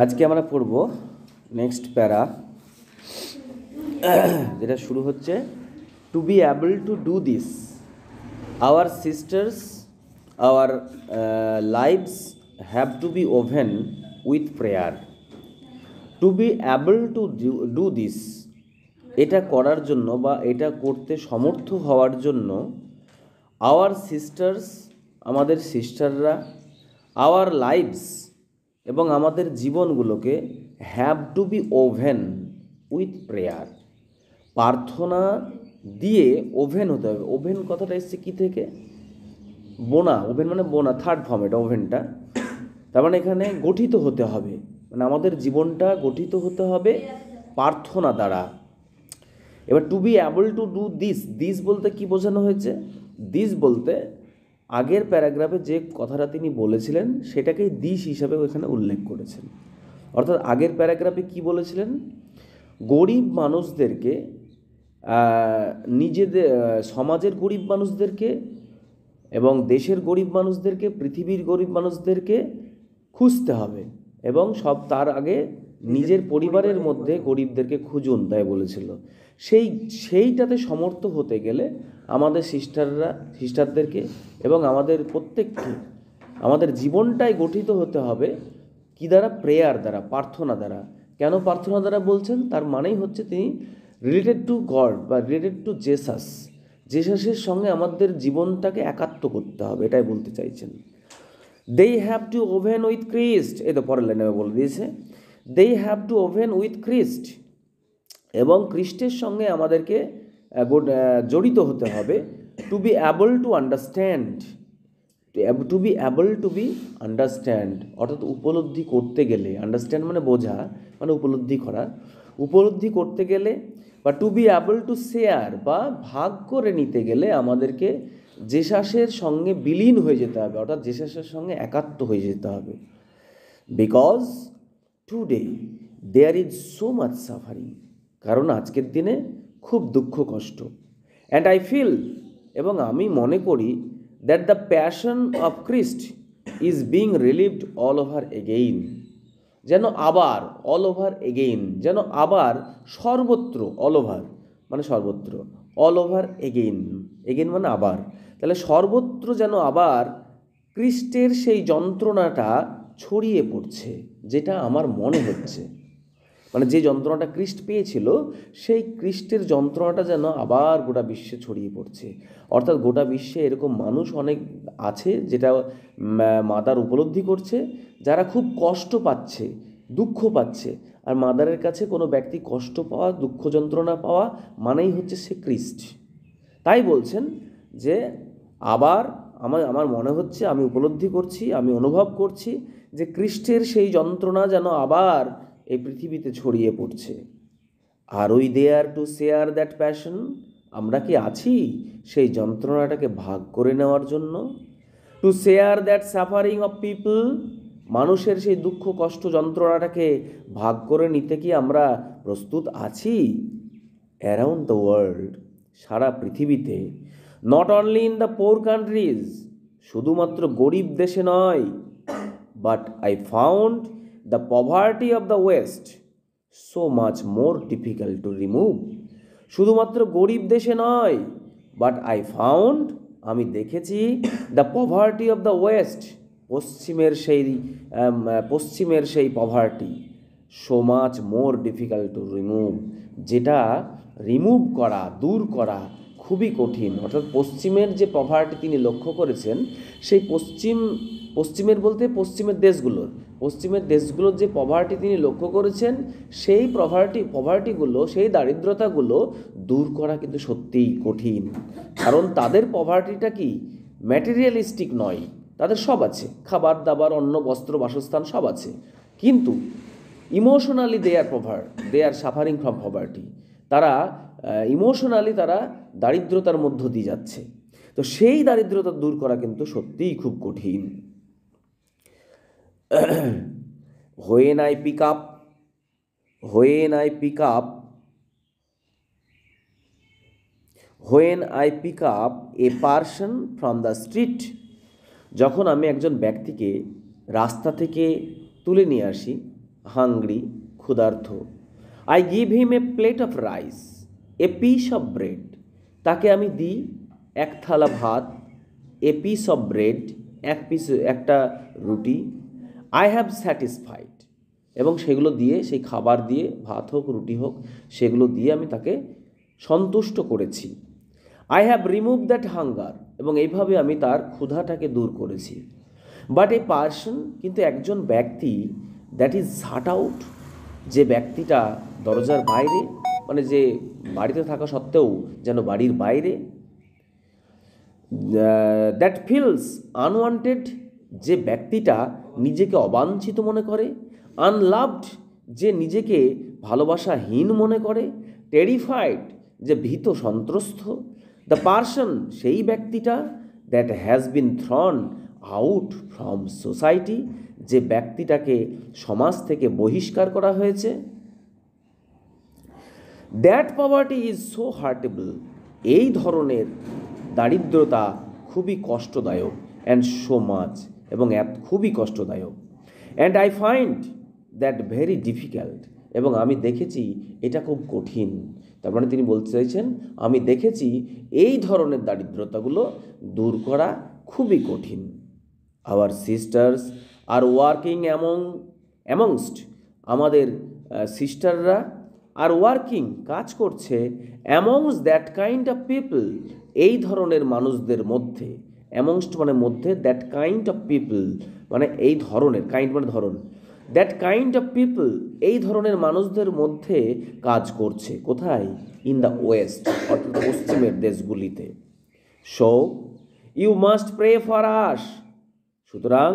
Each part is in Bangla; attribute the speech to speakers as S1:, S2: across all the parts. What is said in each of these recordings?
S1: আজকে আমরা পড়ব নেক্সট প্যারা, যেটা শুরু হচ্ছে to be able to do this our sisters our lives have to be woven with prayer. To be able to do this, এটা করার জন্য বা এটা করতে সমর্থ হওয়ার জন্য, আওয়ার সিস্টার্স, আমাদের সিস্টাররা, আওয়ার লাইভস, এবং আমাদের জীবনগুলোকে have to be woven with prayer, প্রার্থনা দিয়ে ওভেন হতে হবে। ওভেন কথাটা এসছে কী থেকে? বোনা। ওভেন মানে বোনা, থার্ড ফর্ম এটা ওভেনটা। তার মানে এখানে গঠিত হতে হবে, মানে আমাদের জীবনটা গঠিত হতে হবে প্রার্থনা দ্বারা। এবার to be able to do this, this বলতে কি বোঝানো হয়েছে? দিস বলতে আগের প্যারাগ্রাফে যে কথাটা তিনি বলেছিলেন সেটাকেই দিস হিসাবে এখানে উল্লেখ করেছেন। অর্থাৎ আগের প্যারাগ্রাফে কি বলেছিলেন? গরিব মানুষদেরকে, নিজেদের সমাজের গরিব মানুষদেরকে এবং দেশের গরিব মানুষদেরকে, পৃথিবীর গরিব মানুষদেরকে খুঁজতে হবে, এবং সব তার আগে নিজের পরিবারের মধ্যে গরিবদেরকে খুঁজুন, তাই বলেছিল। সেইটাতে সমর্থ হতে গেলে আমাদের সিস্টারদেরকে এবং আমাদের প্রত্যেককে, আমাদের জীবনটাই গঠিত হতে হবে কী দ্বারা? প্রেয়ার দ্বারা, প্রার্থনা দ্বারা। কেন প্রার্থনা দ্বারা বলছেন? তার মানেই হচ্ছে তিনি রিলেটেড টু গড বা রিলেটেড টু জেসাসের সঙ্গে আমাদের জীবনটাকে একাত্ম করতে হবে, এটাই বলতে চাইছেন। They have to woven with Christ, এই তো পরের লাইনে বলে দিয়েছে, they have to woven with Christ, এবং খ্রিস্টের সঙ্গে আমাদেরকে জড়িত হতে হবে। To be able to understand, to be able to be understand, অর্থাৎ উপলব্ধি করতে গেলে, আন্ডারস্ট্যান্ড মানে বোঝা, মানে উপলব্ধি করা, উপলব্ধি করতে গেলে, বা to be able to share বা ভাগ করে নিতে গেলে আমাদেরকে জেসাসের সঙ্গে বিলীন হয়ে যেতে হবে, অর্থাৎ জেসাসের সঙ্গে একাত্ম হয়ে যেতে হবে। Because today there is so much suffering, কারণ আজকের দিনে খুব দুঃখ কষ্ট। অ্যান্ড আই ফিল, এবং আমি মনে করি, that the passion of ক্রিস্ট is being relieved all over again, যেন আবার, অল ওভার এগেইন, যেন আবার সর্বত্র, অল ওভার মানে সর্বত্র, অল ওভার এগেইন, এগেইন মানে আবার, তাহলে সর্বত্র যেন আবার ক্রিস্টের সেই যন্ত্রণাটা ছড়িয়ে পড়ছে, যেটা আমার মনে হচ্ছে। মানে যে যন্ত্রণাটা ক্রিস্ট পেয়েছিল, সেই ক্রিস্টের যন্ত্রণাটা যেন আবার গোটা বিশ্বে ছড়িয়ে পড়ছে। অর্থাৎ গোটা বিশ্বে এরকম মানুষ অনেক আছে যেটা মাদার উপলব্ধি করছে, যারা খুব কষ্ট পাচ্ছে, দুঃখ পাচ্ছে। আর মাদারের কাছে কোনো ব্যক্তি কষ্ট পাওয়া, দুঃখ যন্ত্রণা পাওয়া মানেই হচ্ছে সে ক্রিস্ট। তাই বলছেন যে আবার আমার মনে হচ্ছে, আমি উপলব্ধি করছি, আমি অনুভব করছি যে ক্রিস্টের সেই যন্ত্রণা যেন আবার এই পৃথিবীতে ছড়িয়ে পড়ছে। আর we there to share that passion, আমরা কি আছি সেই যন্ত্রণাটাকে ভাগ করে নেওয়ার জন্য? To share that suffering of people, মানুষের সেই দুঃখ কষ্ট যন্ত্রণাটাকে ভাগ করে নিতে কি আমরা প্রস্তুত আছি? অ্যারাউন্ড দ্য ওয়ার্ল্ড, সারা পৃথিবীতে। Not only in the poor countries, শুধুমাত্র গরিব দেশে নয়। But I found the poverty of the West so much more difficult to remove, শুধুমাত্র গরিব দেশে নয়, বাট আই ফাউন্ড, আমি দেখেছি, the poverty of the West, পশ্চিমের সেই poverty, so much more difficult to remove, যেটা রিমুভ করা, দূর করা খুবই কঠিন। অর্থাৎ পশ্চিমের যে পভার্টি তিনি লক্ষ্য করেছেন, সেই পশ্চিমের বলতে পশ্চিমের দেশগুলোর যে পভার্টি তিনি লক্ষ্য করেছেন, সেই পভার্টিগুলো, সেই দারিদ্রতাগুলো দূর করা কিন্তু সত্যিই কঠিন। কারণ তাদের পভার্টিটা কি ম্যাটেরিয়ালিস্টিক নয়, তাদের সব আছে, খাবার দাবার, অন্ন বস্ত্র বাসস্থান সব আছে, কিন্তু emotionally they are suffering from poverty, তারা ইমোশনালি তারা দারিদ্রতার মধ্য দিয়ে যাচ্ছে। তো সেই দারিদ্রতা দূর করা কিন্তু সত্যিই খুব কঠিন। when I pick up when I pick up a person from the street, যখন আমি একজন ব্যক্তিকে রাস্তা থেকে তুলে নিয়ে আসি, হাংরি, ক্ষুধার্ত, I give him A plate of rice, a piece of bread, তাকে আমি দিই এক থালা ভাত, এ পিস অফ ব্রেড, একটা রুটি, আই হ্যাভ স্যাটিসফাইড, এবং সেগুলো দিয়ে, সেই খাবার দিয়ে, ভাত হোক রুটি হোক, সেগুলো দিয়ে আমি তাকে সন্তুষ্ট করেছি। I have remove that hunger, এবং এইভাবে আমি তার ক্ষুধাটাকে দূর করেছি। বাট এ পার্সন, কিন্তু একজন ব্যক্তি, দ্যাট ইজ শাট আউট, যে ব্যক্তিটা দরজার বাইরে, মানে যে বাড়িতে থাকা সত্ত্বেও যেন বাড়ির বাইরে, দ্যাট ফিলস আনওয়ান্টেড, যে ব্যক্তিটা নিজেকে অবাঞ্ছিত মনে করে, আনলাভড, যে নিজেকে ভালোবাসাহীন মনে করে, টেরিফাইড, যে ভীত সন্ত্রস্ত, দ্য পার্সন, সেই ব্যক্তিটা, that has been Throne out from society, যে ব্যক্তিটাকে সমাজ থেকে বহিষ্কার করা হয়েছে। দ্যাট পভার্টি ইজ সো হার্টেবল, এই ধরনের দারিদ্রতা খুবই কষ্টদায়ক, অ্যান্ড সো মাচ, এবং খুবই কষ্টদায়ক, and I find that very difficult, এবং আমি দেখেছি এটা খুব কঠিন। তার মানে তিনি বলতে চাইছেন, আমি দেখেছি এই ধরনের দারিদ্রতাগুলো দূর করা খুবই কঠিন। Our sisters are working amongst, আমাদের সিস্টাররা আর ওয়ার্কিং, কাজ করছে, amongst that kind of people, এই ধরনের মানুষদের মধ্যে, অ্যামংস্ট মানে মধ্যে, দ্যাট কাইন্ড অফ পিপল মানে এই ধরনের, কাইন্ড মানে ধরন, দ্যাট কাইন্ড অফ পিপল, এই ধরনের মানুষদের মধ্যে কাজ করছে। কোথায়? ইন দ্য ওয়েস্ট, অর্থাৎ পশ্চিমের দেশগুলিতে। So you must pray for us, সুতরাং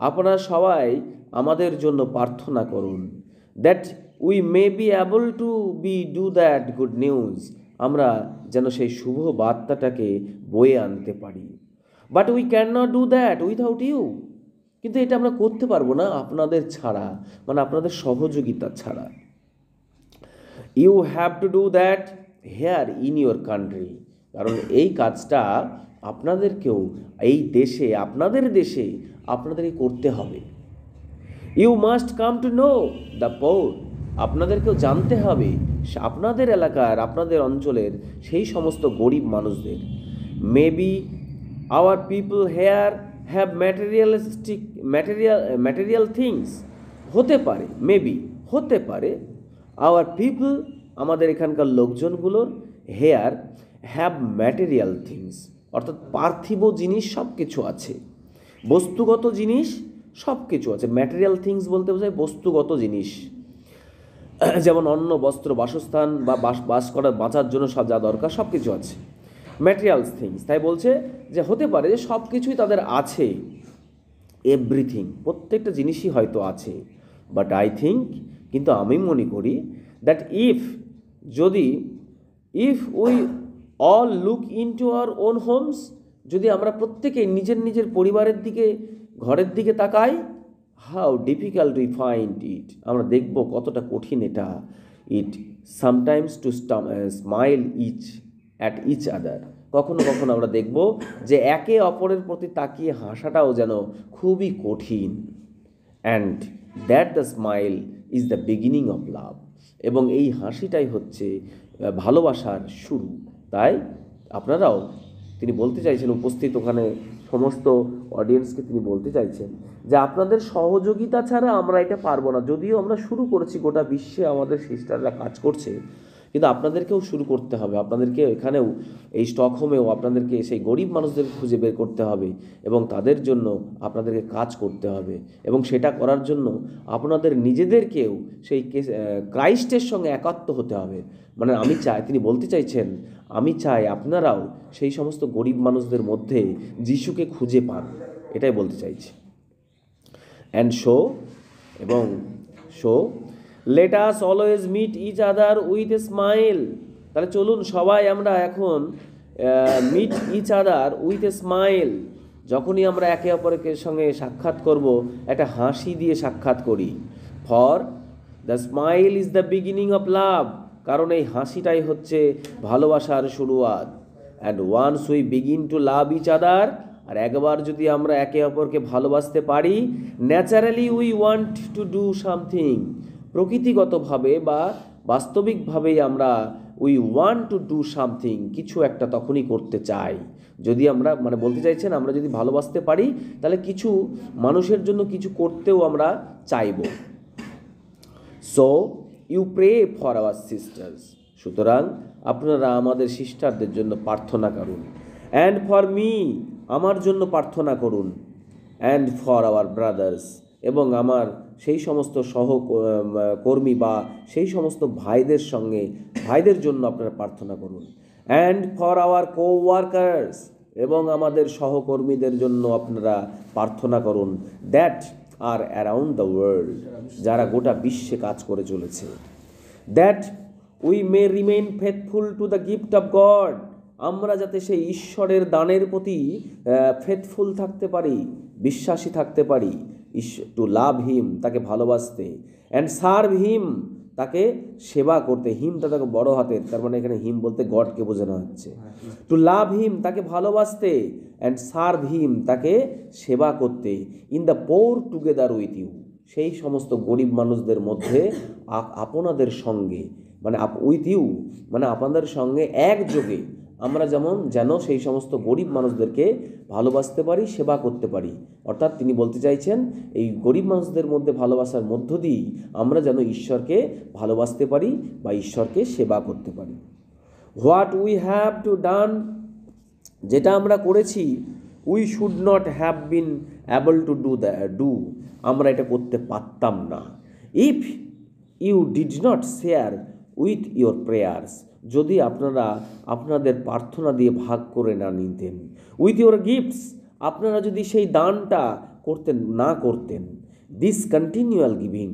S1: আপনারা সবাই আমাদের জন্য প্রার্থনা করুন। That we may be able to do that good news, আমরা যেন সেই শুভ বার্তাটাকে বয়ে আনতে পারি। But we can not do that without you, কিন্তু এটা আমরা করতে পারবো না আপনাদের ছাড়া, মানে আপনাদের সহযোগিতা ছাড়া। You have to do that here in your country, কারণ এই কাজটা আপনাদেরকেও এই দেশে, আপনাদের দেশে আপনাদেরকে করতে হবে। You must come to know the poor, আপনাদেরকেও জানতে হবে আপনাদের এলাকার, আপনাদের অঞ্চলের সেই সমস্ত গরিব মানুষদের। Maybe hour people hair have material things, হতে পারে, মেবি হতে পারে, আওয়ার পিপল, আমাদের এখানকার লোকজনগুলোর, হেয়ার হ্যাভ ম্যাটেরিয়াল থিংস, অর্থাৎ পার্থিব জিনিস সব কিছু আছে, বস্তুগত জিনিস সব কিছু আছে। ম্যাটেরিয়াল থিংস বলতে বোঝায় বস্তুগত জিনিস, যেমন অন্ন, বস্ত্র, বাসস্থান বা বাস করার, বাঁচার জন্য সব যা দরকার সব কিছু আছে, ম্যাটেরিয়ালস থিংস। তাই বলছে যে হতে পারে যে সব কিছুই তাদের আছে, এভরিথিং, প্রত্যেকটা জিনিসই হয়তো আছে। বাট আই থিঙ্ক, কিন্তু আমি মনে করি, that if we all look into our own homes, যদি আমরা প্রত্যেকে নিজের নিজের পরিবারের দিকে, ঘরের দিকে তাকাই, how difficult we find it, আমরা দেখব কতটা কঠিন এটা। It sometimes to smile at each other, কখনো কখনো আমরা দেখব যে একে অপরের প্রতি তাকিয়ে হাসাটাও যেন খুবই কঠিন। And that the smile is the beginning of লাভ, এবং এই হাসিটাই হচ্ছে ভালোবাসার শুরু। তাই আপনারাও, তিনি বলতে চাইছেন, উপস্থিত ওখানে সমস্ত অডিয়েন্সকে তিনি বলতে চাইছেন যে আপনাদের সহযোগিতা ছাড়া আমরা এটা পারবো না। যদিও আমরা শুরু করেছি, গোটা বিশ্বে আমাদের সিস্টাররা কাজ করছে, কিন্তু আপনাদেরকেও শুরু করতে হবে। আপনাদেরকে এখানেও, এই স্টকহোমেও আপনাদেরকে সেই গরিব মানুষদের খুঁজে বের করতে হবে, এবং তাদের জন্য আপনাদেরকে কাজ করতে হবে, এবং সেটা করার জন্য আপনাদের নিজেদেরকেও সেই ক্রাইস্টের সঙ্গে একাত্ম হতে হবে। মানে আমি চাই, তিনি বলতে চাইছেন, আমি চাই আপনারাও সেই সমস্ত গরিব মানুষদের মধ্যে যিশুকে খুঁজে পান, এটাই বলতে চাইছি। And so let us always meet each other with a smile, তাহলে চলুন সবাই আমরা এখন meet each other with a smile, যখনই আমরা একে অপরের সঙ্গে সাক্ষাৎ করব, একটা হাসি দিয়ে সাক্ষাৎ করি। For the smile is the beginning of love, কারণ এই হাসিটাই হচ্ছে ভালোবাসার শুরুয়াত। And once we begin to love each other, আর একবার যদি আমরা একে অপরকে ভালোবাসতে পারি, naturally we want to do something, প্রকৃতিগতভাবে বা বাস্তবিকভাবেই আমরা we want to do something, কিছু একটা তখনই করতে চাই। যদি আমরা মানে বলতে চাইছেন আমরা যদি ভালোবাসতে পারি তাহলে কিছু মানুষের জন্য কিছু করতেও আমরা চাইব। So you pray for our sisters, সুতরাং আপনারা আমাদের সিস্টারদের জন্য প্রার্থনা করুন। অ্যান্ড ফর মি, আমার জন্য প্রার্থনা করুন। অ্যান্ড ফর আওয়ার ব্রাদার্স, এবং আমার সেই সমস্ত সহকর্মী বা সেই সমস্ত ভাইদের জন্য আপনারা প্রার্থনা করুন। অ্যান্ড ফর আওয়ার কোওয়ার্কার্স, এবং আমাদের সহকর্মীদের জন্য আপনারা প্রার্থনা করুন। That are around the world, যারা গোটা বিশ্বে কাজ করে চলেছে। That we may remain faithful to the gift of God, আমরা যাতে সেই ঈশ্বরের দানের প্রতি ফেথফুল থাকতে পারি, বিশ্বাসী থাকতে পারি। টু লাভ হিম, তাকে ভালোবাসতে। অ্যান্ড সার্ভ হিম, তাকে সেবা করতে। হিমটা তাকে বড় হাতের, তার মানে এখানে হিম বলতে গডকে বোঝানো হচ্ছে। টু লাভ হিম, তাকে ভালোবাসতে। অ্যান্ড সার্ভ হিম, তাকে সেবা করতে। In the poor together with you, সেই সমস্ত গরিব মানুষদের মধ্যে আপনাদের সঙ্গে, মানে উইথ ইউ মানে আপনাদের সঙ্গে একযোগে আমরা যেন সেই সমস্ত গরিব মানুষদেরকে ভালোবাসতে পারি, সেবা করতে পারি। অর্থাৎ তিনি বলতে চাইছেন এই গরিব মানুষদের মধ্যে ভালোবাসার মধ্য দিয়েই আমরা যেন ঈশ্বরকে ভালোবাসতে পারি বা ঈশ্বরকে সেবা করতে পারি। What we have to done, যেটা আমরা করেছি, we should not have been able to do, আমরা এটা করতে পারতাম না। If you did not share with your prayers, যদি আপনারা আপনাদের প্রার্থনা দিয়ে ভাগ করে না নিতেন। উইথ ইয়োর গিফটস, আপনারা যদি সেই দানটা করতেন। দিস কন্টিনিউয়াল গিভিং,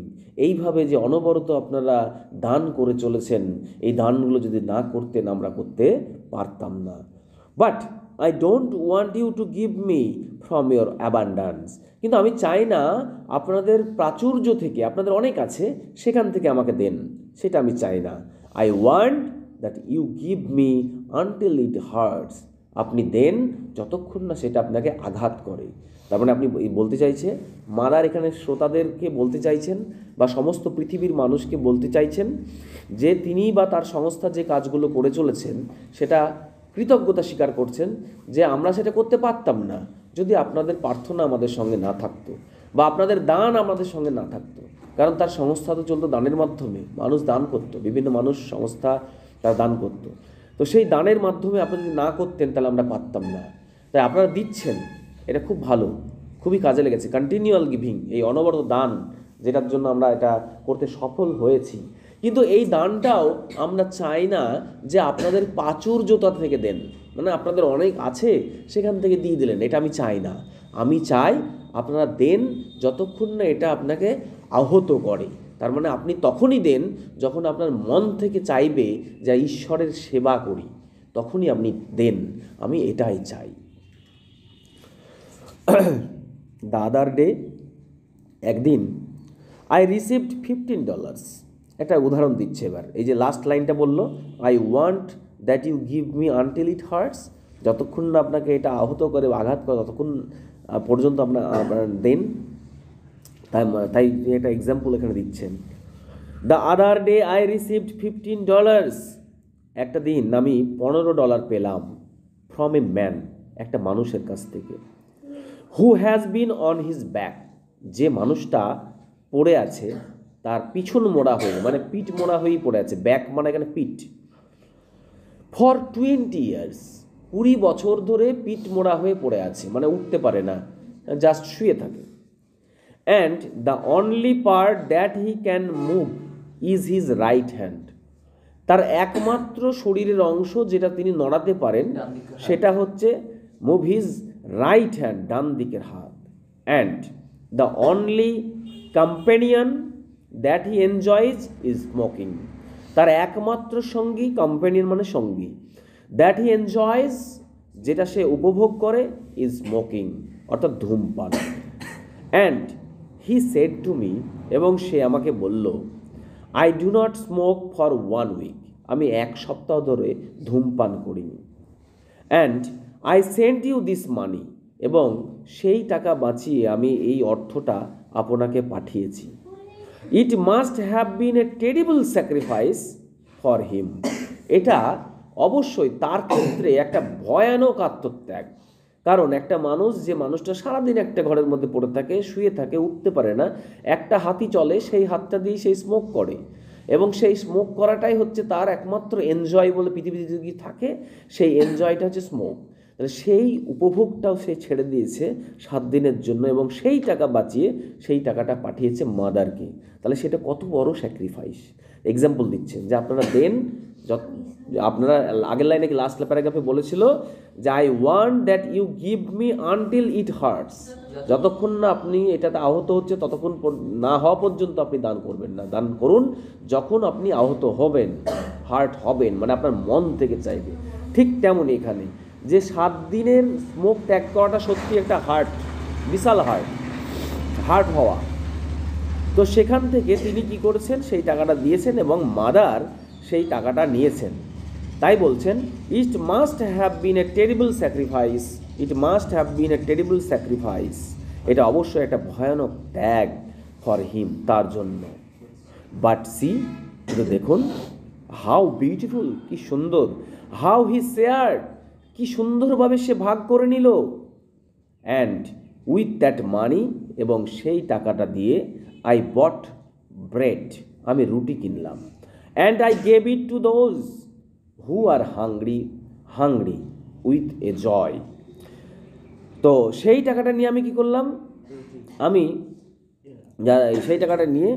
S1: এইভাবে যে অনবরত আপনারা দান করে চলেছেন, এই দানগুলো যদি না করতেন আমরা করতে পারতাম না। But I don't want you to give me from your abundance, কিন্তু আমি চাই না আপনাদের প্রাচুর্য থেকে, আপনাদের অনেক আছে সেখান থেকে আমাকে দেন, সেটা আমি চাই না। I want that you give me until it hurts, আপনি দেন যতক্ষণ না সেটা আপনাকে আঘাত করে। তার মানে আপনি বলতে চাইছে, মাদার এখানে শ্রোতাদেরকে বলতে চাইছেন বা সমস্ত পৃথিবীর মানুষকে বলতে চাইছেন যে তিনি বা তার সংস্থা যে কাজগুলো করে চলেছেন সেটা কৃতজ্ঞতা স্বীকার করছেন যে আমরা সেটা করতে পারতাম না যদি আপনাদের প্রার্থনা আমাদের সঙ্গে না থাকতো বা আপনাদের দান আমাদের সঙ্গে না থাকতো। কারণ তার সংস্থা তো চলতো দানের মাধ্যমে, মানুষ দান করতো, বিভিন্ন মানুষ সংস্থা তারা দান করতো। তো সেই দানের মাধ্যমে আপনারা যদি না করতেন তাহলে আমরা পারতাম না। তাই আপনারা দিচ্ছেন, এটা খুব ভালো, খুবই কাজে লেগেছে। কন্টিনিউয়াল গিভিং, এই অনবরত দান, যেটার জন্য আমরা এটা করতে সফল হয়েছি। কিন্তু এই দানটাও আমরা চাই না যে আপনাদের প্রাচুর্যতা থেকে দেন, মানে আপনাদের অনেক আছে সেখান থেকে দিয়ে দিলেন, এটা আমি চাই না। আমি চাই আপনারা দেন যতক্ষণ না এটা আপনাকে আহত করে। তার মানে আপনি তখনই দেন যখন আপনার মন থেকে চাইবে যে ঈশ্বরের সেবা করি, তখনই আপনি দেন, আমি এটাই চাই। দ্য আদার ডে, একদিন, আই রিসিভড $15, একটা উদাহরণ দিচ্ছে এবার। এই যে লাস্ট লাইনটা বললো, I want that you give me until it hurts, যতক্ষণ না আপনাকে এটা আহত করে, আঘাত করে, ততক্ষণ পর্যন্ত আপনার দেন। তাই একটা এক্সাম্পল এখানে দিচ্ছেন। The other day I received $15, একটা দিন আমি $15 পেলাম ফ্রম এ ম্যান, একটা মানুষের কাছ থেকে। Who has been on his back, যে মানুষটা পড়ে আছে তার পিছন মোড়া হয়ে, মানে পিঠ মোড়া হয়েই পড়ে আছে, ব্যাক মানে এখানে পিঠ। ফর 20 years, 20 বছর ধরে পিঠ মোড়া হয়ে পড়ে আছে, মানে উঠতে পারে না, জাস্ট শুয়ে থাকে। And the only part that he can move is his right hand, তার একমাত্র শরীরের অংশ যেটা তিনি নড়াতে পারেন সেটা হচ্ছে মুভ হিজ রাইট হ্যান্ড, ডান দিকের হাত। And the only companion that he enjoys is smoking, তার একমাত্র সঙ্গী, কম্প্যানিয়ন মানে সঙ্গী, দ্যাট হি এনজয়জ যেটা সে উপভোগ করে, ইজ স্মোকিং অর্থাৎ ধূমপান। And he said to me, এবং সে আমাকে বলল, I do not smoke for 1 week, আমি 1 সপ্তাহ ধরে ধূমপান করিনি। And I send you this money, এবং সেই টাকা বাঁচিয়ে আমি এই অর্থটা আপনাকে পাঠিয়েছি। It must have been a terrible sacrifice for him, এটা অবশ্যই তার ক্ষেত্রে একটা ভয়ানক আত্মত্যাগ। কারণ একটা মানুষ, যে মানুষটা সারাদিন একটা ঘরের মধ্যে পড়ে থাকে, শুয়ে থাকে, উঠতে পারে না, একটা হাতই চলে, সেই হাতটা দিয়ে সেই স্মোক করে, এবং সেই স্মোক করাটাই হচ্ছে তার একমাত্র এনজয় বলে পৃথিবীতে যদি থাকে, সেই এনজয়টা হচ্ছে স্মোক। তাহলে সেই উপভোগটাও সে ছেড়ে দিয়েছে 7 দিনের জন্য, এবং সেই টাকা বাঁচিয়ে সেই টাকাটা পাঠিয়েছে মাদারকে। তাহলে সেটা কত বড় স্যাক্রিফাইস। এক্সাম্পল দিচ্ছেন যে আপনারা দেন, আপনারা আগের লাইনে লাস্ট প্যারাগ্রাফে বলেছিল যে I want that you give me until it hurts, যতক্ষণ না আপনি এটাতে আহত হচ্ছে ততক্ষণ না হওয়া পর্যন্ত আপনি দান করবেন না। দান করুন যখন আপনি আহত হবেন, হার্ট হবেন, মানে আপনার মন থেকে চাইবে। ঠিক তেমনই এখানে যে 7 দিনের স্মোক ত্যাগ করাটা সত্যি একটা বিশাল হার্ট হওয়া। তো সেখান থেকে তিনি কি করেছেন, সেই টাকাটা দিয়েছেন এবং মাদার সেই টাকাটা নিয়েছেন। তাই বলছেন ইট must have been a terrible sacrifice, it must have been a terrible sacrifice, এটা অবশ্যই একটা ভয়ানক ত্যাগ ফর হিম, তার জন্য। বাট সি, কিন্তু দেখুন, হাউ বিউটিফুল, কি সুন্দর, হাউ হি শেয়ার্ড, কি সুন্দরভাবে সে ভাগ করে নিল। অ্যান্ড উইথ দ্যাট মানি, এবং সেই টাকাটা দিয়ে আই বট ব্রেড, আমি রুটি কিনলাম। And I gave it to those who are hungry with a joy. তো সেই টাকাটা নিয়ে আমি কি করলাম, আমি সেই টাকাটা নিয়ে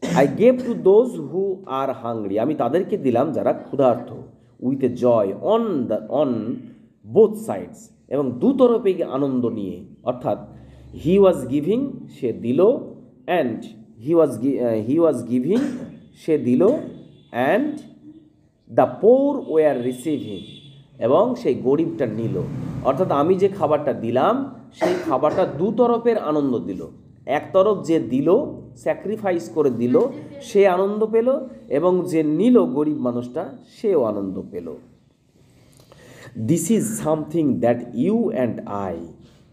S1: I gave to those who are hungry, আমি তাদেরকে দিলাম যারা ক্ষুধার্ত, with a joy on both sides, এবং দুতরফে আনন্দ নিয়ে। অর্থাৎ হি ওয়াজ গিভিং, সে দিল, অ্যান্ড হি ওয়াজ গিভিং, সে দিল, and the poor were receiving, এবং সেই গরিবটা নিল। অর্থাৎ আমি যে খাবারটা দিলাম সেই খাবারটা দুতরফের আনন্দ দিল। এক তরফ যে দিল, স্যাক্রিফাইস করে দিল, সে আনন্দ পেল, এবং যে নিল গরিব মানুষটা, সেও আনন্দ পেল। This is something that you and I,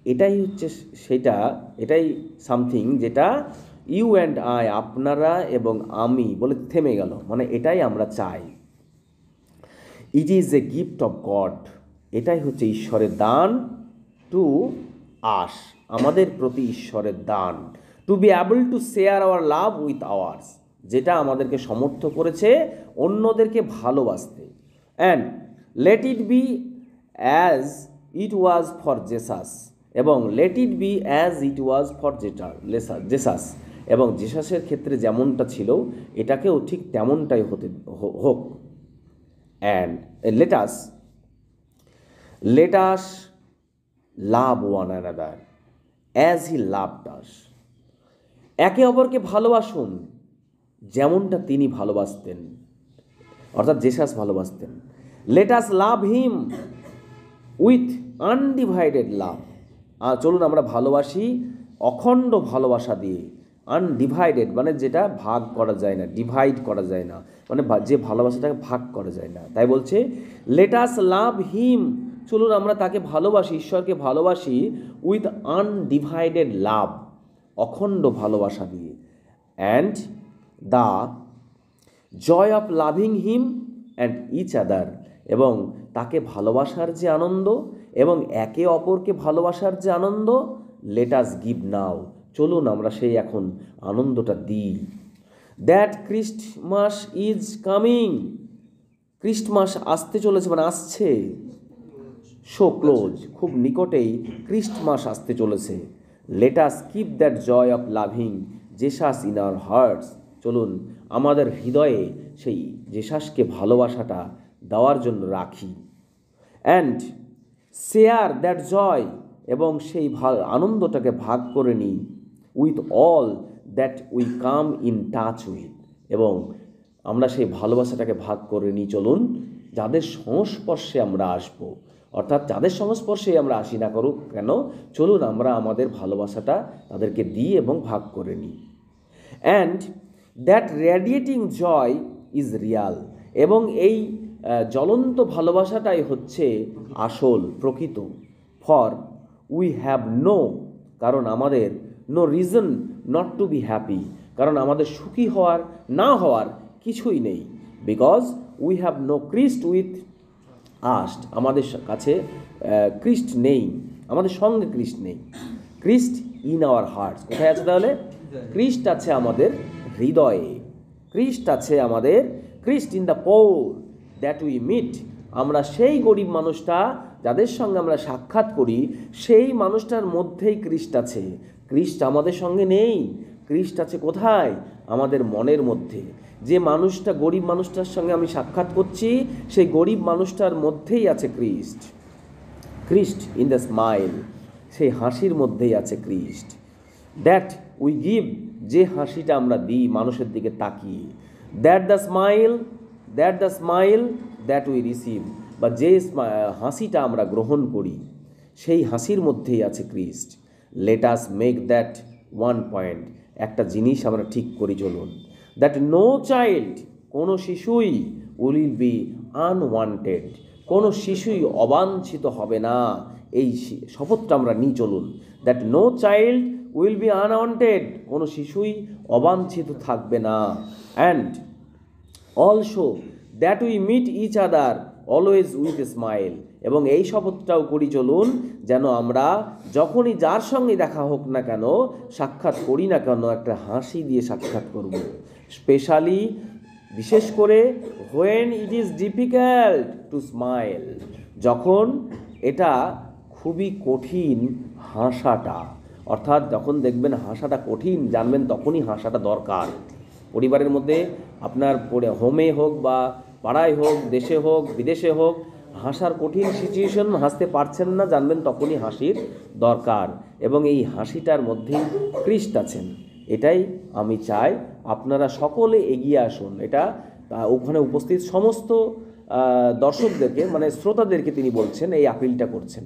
S1: এটাই হচ্ছে সেটা, এটাই সামথিং যেটা ইউ অ্যান্ড আই, আপনারা এবং আমি, বলে থেমে গেল, মানে এটাই আমরা চাই। It is a gift of god, এটাই হচ্ছে ঈশ্বরের দান, টু আস, আমাদের প্রতি ঈশ্বরের দান, to be able to share our love with ours, যেটা আমাদেরকে সমর্থ করেছে অন্যদেরকে ভালোবাসতে। And let it be as it was for Jesus, এবং let it be as it was for Jesus, এবং জেসাসের ক্ষেত্রে যেমনটা ছিল এটাকেও ঠিক তেমনটাই হোক। And let us love one another as he loved us, একে অপরকে ভালোবাসুন যেমনটা তিনি ভালোবাসতেন, অর্থাৎ জেসাস ভালোবাসতেন। let us love him with undivided love, আর চলুন আমরা ভালোবাসি অখণ্ড ভালোবাসা দিয়ে। আনডিভাইডেড মানে যেটা ভাগ করা যায় না, ডিভাইড করা যায় না, মানে যে ভালোবাসাটাকে ভাগ করা যায় না। তাই বলছে লেট আস লাভ হিম, চলুন আমরা তাকে ভালোবাসি, ঈশ্বরকে ভালোবাসি উইথ আনডিভাইডেড লাভ, অখণ্ড ভালোবাসা দিয়ে। And the joy of loving him and each other, এবং তাকে ভালোবাসার যে আনন্দ এবং একে অপরকে ভালোবাসার যে আনন্দ, লেট আস গিভ নাও, চলুন আমরা সেই এখন আনন্দটা দিই। That Christmas is coming, Christmas আসতে চলেছে, মানে আসছে, সো ক্লোজ, খুব নিকটেই ক্রিস্টমাস আসতে চলেছে। Let us keep that joy of loving Jesus in our hearts, চলুন আমাদের হৃদয়ে সেই জেসাসকে ভালোবাসাটা দেওয়ার জন্য রাখি। অ্যান্ড শেয়ার দ্যাট জয়, এবং সেই আনন্দটাকে ভাগ করে নিই with all that we come in touch with, এবং আমরা সেই ভালোবাসাটাকে ভাগ করে নিই, চলুন যাদের সংস্পর্শে আমরা আসবো, অর্থাৎ যাদের সংস্পর্শে আমরা আসি না করুক কেন, চলুন আমরা আমাদের ভালোবাসাটা তাদেরকে দিই এবং ভাগ করে নিই। And that radiating joy is real, এবং এই জ্বলন্ত ভালোবাসাটাই হচ্ছে আসল প্রকৃত। ফর উই হ্যাভ নো, কারণ আমাদের no reason not to be happy, কারণ আমাদের সুখী হওয়ার না হওয়ার কিছুই নেই। Because we have no Christ with us, আমাদের কাছে ক্রিস্ট নেই, আমাদের সঙ্গে ক্রিস্ট নেই। ক্রিস্ট ইন আওয়ার হার্টস, কোথায় আছে তাহলে? ক্রিস্ট আছে আমাদের হৃদয়ে, ক্রিস্ট আছে আমাদের, Christ in the poor that we meet. আমরা সেই গরিব মানুষটা যাদের সঙ্গে আমরা সাক্ষাৎ করি, সেই মানুষটার মধ্যেই ক্রিস্ট আছে। ক্রিস্ট আমাদের সঙ্গে নেই, ক্রিস্ট আছে কোথায়? আমাদের মনের মধ্যে। যে মানুষটা, গরিব মানুষটার সঙ্গে আমি সাক্ষাৎ করছি, সেই গরিব মানুষটার মধ্যেই আছে ক্রিস্ট। ক্রিস্ট ইন দ্য স্মাইল, সেই হাসির মধ্যেই আছে ক্রিস্ট। দ্যাট উই গিভ, যে হাসিটা আমরা দিই মানুষের দিকে তাকিয়ে। That the smile that we receive, বা যে হাসিটা আমরা গ্রহণ করি, সেই হাসির মধ্যেই আছে ক্রিস্ট। Let us make that one point, একটা জিনিস আমরা ঠিক করি চলুন। দ্যাট নো চাইল্ড, কোনো শিশুই উইল বি আনওয়ান্টেড, কোনো শিশুই অবাঞ্ছিত হবে না, এই শপথটা আমরা নিই চলুন। That no child will be unwanted, কোনো শিশুই অবাঞ্ছিত থাকবে না। And also that we meet each other always with a smile, এবং এই শপথটাও করি চলুন যেন আমরা যখনই যার সঙ্গে দেখা হোক না কেন, সাক্ষাৎ করি না কেন, একটা হাসি দিয়ে সাক্ষাৎ করব। স্পেশালি, বিশেষ করে when it is difficult to smile, যখন এটা খুবই কঠিন হাসাটা, অর্থাৎ যখন দেখবেন হাসাটা কঠিন, জানবেন তখনই হাসাটা দরকার। পরিবারের মধ্যে আপনার হোমে হোক বা পাড়ায় হোক, দেশে হোক, বিদেশে হোক, হাসার কঠিন সিচুয়েশন, হাসতে পারছেন না, জানবেন তখনই হাসির দরকার। এবং এই হাসিটার মধ্যেই ক্রিস্ট আছেন। এটাই আমি চাই আপনারা সকলে এগিয়ে আসুন। এটা ওখানে উপস্থিত সমস্ত দর্শকদেরকে, মানে শ্রোতাদেরকে তিনি বলছেন, এই আপিলটা করছেন।